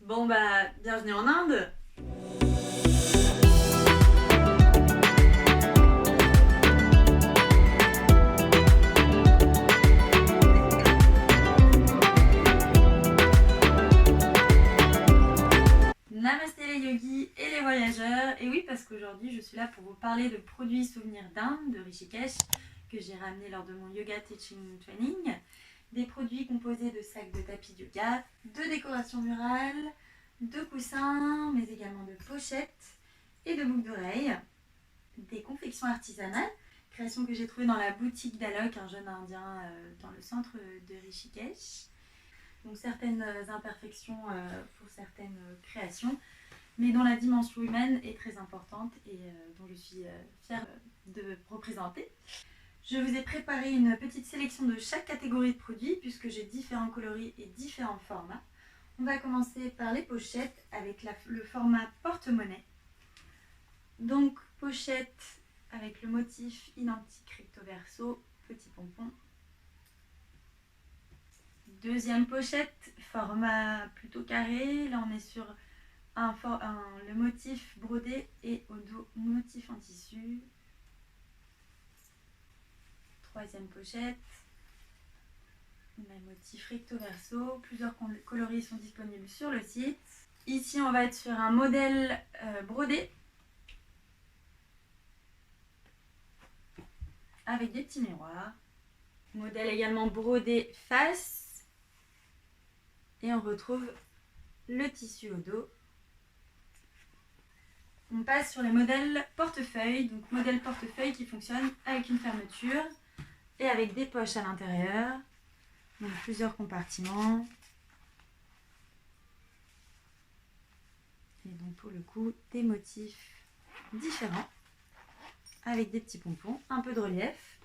Bon bah, bienvenue en Inde. Namasté les yogis et les voyageurs. Et oui, parce qu'aujourd'hui je suis là pour vous parler de produits souvenirs d'Inde, de Rishikesh, que j'ai ramené lors de mon yoga teaching training. Des produits composés de sacs de tapis de yoga, de décorations murales, de coussins, mais également de pochettes et de boucles d'oreilles. Des confections artisanales, création que j'ai trouvée dans la boutique d'Alok, un jeune indien dans le centre de Rishikesh. Donc certaines imperfections pour certaines créations, mais dont la dimension humaine est très importante et dont je suis fière de représenter. Je vous ai préparé une petite sélection de chaque catégorie de produits puisque j'ai différents coloris et différents formats. On va commencer par les pochettes avec le format porte-monnaie. Donc pochette avec le motif identique recto verso, petit pompon. Deuxième pochette, format plutôt carré. Là on est sur le motif brodé et au dos motif en tissu. Troisième pochette, même motif recto verso. Plusieurs coloris sont disponibles sur le site. Ici on va être sur un modèle brodé avec des petits miroirs. Modèle également brodé face. Et on retrouve le tissu au dos. On passe sur les modèles portefeuille. Donc modèle portefeuille qui fonctionne avec une fermeture et avec des poches à l'intérieur. Donc plusieurs compartiments. Et donc pour le coup, des motifs différents avec des petits pompons, un peu de relief.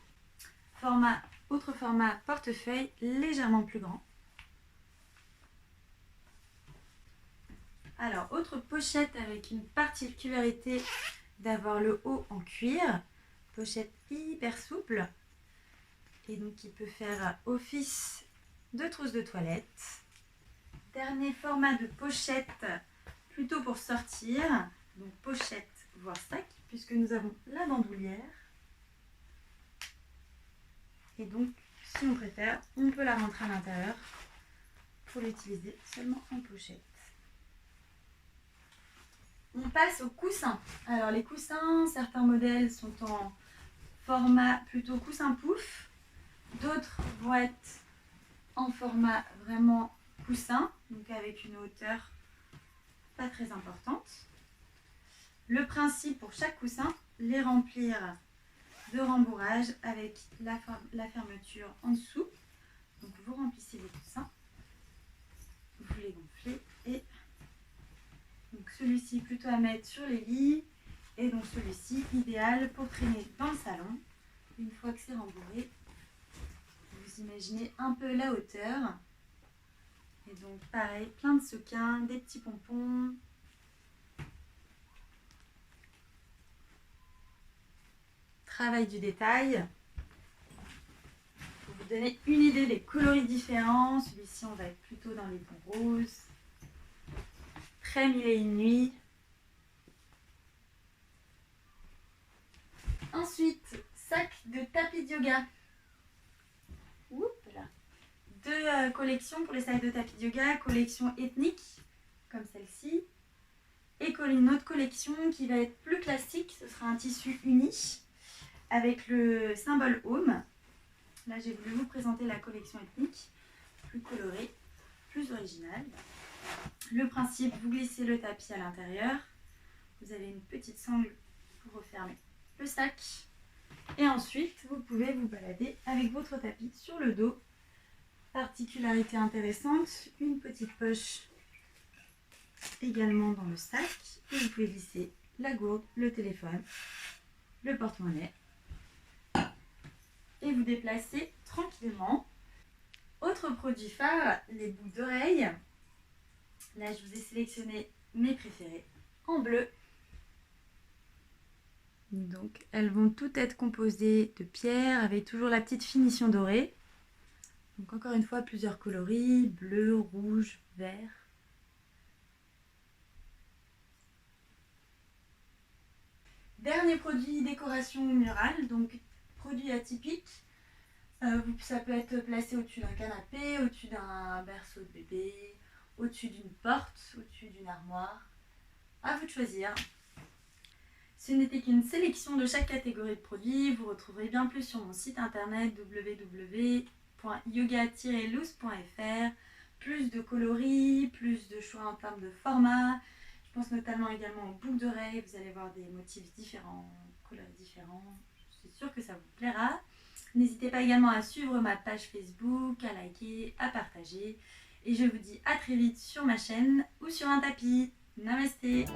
Autre format portefeuille légèrement plus grand. Alors, autre pochette avec une particularité d'avoir le haut en cuir. Pochette hyper souple et donc qui peut faire office de trousse de toilette. Dernier format de pochette plutôt pour sortir. Donc pochette voire sac puisque nous avons la bandoulière. Et donc, si on préfère, on peut la rentrer à l'intérieur pour l'utiliser seulement en pochette. On passe aux coussins. Alors les coussins, certains modèles sont en format plutôt coussin pouf. D'autres vont être en format vraiment coussin, donc avec une hauteur pas très importante. Le principe pour chaque coussin, les remplir de rembourrage avec la fermeture en dessous. Donc vous remplissez les coussins, vous les gonflez et donc celui-ci plutôt à mettre sur les lits et donc celui-ci idéal pour traîner dans le salon. Une fois que c'est rembourré, vous imaginez un peu la hauteur. Et donc pareil, plein de sequins, des petits pompons. Travail du détail. Pour vous donner une idée des coloris différents, celui-ci on va être plutôt dans les tons roses. Très mille et une nuits. Ensuite, sac de tapis de yoga. Oups là. Deux collections pour les sacs de tapis de yoga. Collection ethnique, comme celle-ci. Et une autre collection qui va être plus classique. Ce sera un tissu uni avec le symbole Home. Là, j'ai voulu vous présenter la collection ethnique, plus colorée, plus originale. Le principe, vous glissez le tapis à l'intérieur. Vous avez une petite sangle pour refermer le sac. Et ensuite, vous pouvez vous balader avec votre tapis sur le dos. Particularité intéressante, une petite poche également dans le sac. Et vous pouvez glisser la gourde, le téléphone, le porte-monnaie. Et vous déplacer tranquillement. Autre produit phare, les boucles d'oreilles. Là, je vous ai sélectionné mes préférées en bleu. Donc, elles vont toutes être composées de pierres avec toujours la petite finition dorée. Donc, encore une fois, plusieurs coloris, bleu, rouge, vert. Dernier produit, décoration murale, donc produit atypique. Ça peut être placé au-dessus d'un canapé, au-dessus d'un berceau de bébé, au-dessus d'une porte, au-dessus d'une armoire. À vous de choisir. Ce n'était qu'une sélection de chaque catégorie de produits. Vous retrouverez bien plus sur mon site internet www.yoga-loose.fr. Plus de coloris, plus de choix en termes de format. Je pense notamment également aux boucles d'oreilles. Vous allez voir des motifs différents, couleurs différents. Je suis sûre que ça vous plaira. N'hésitez pas également à suivre ma page Facebook, à liker, à partager. Et je vous dis à très vite sur ma chaîne ou sur un tapis. Namasté!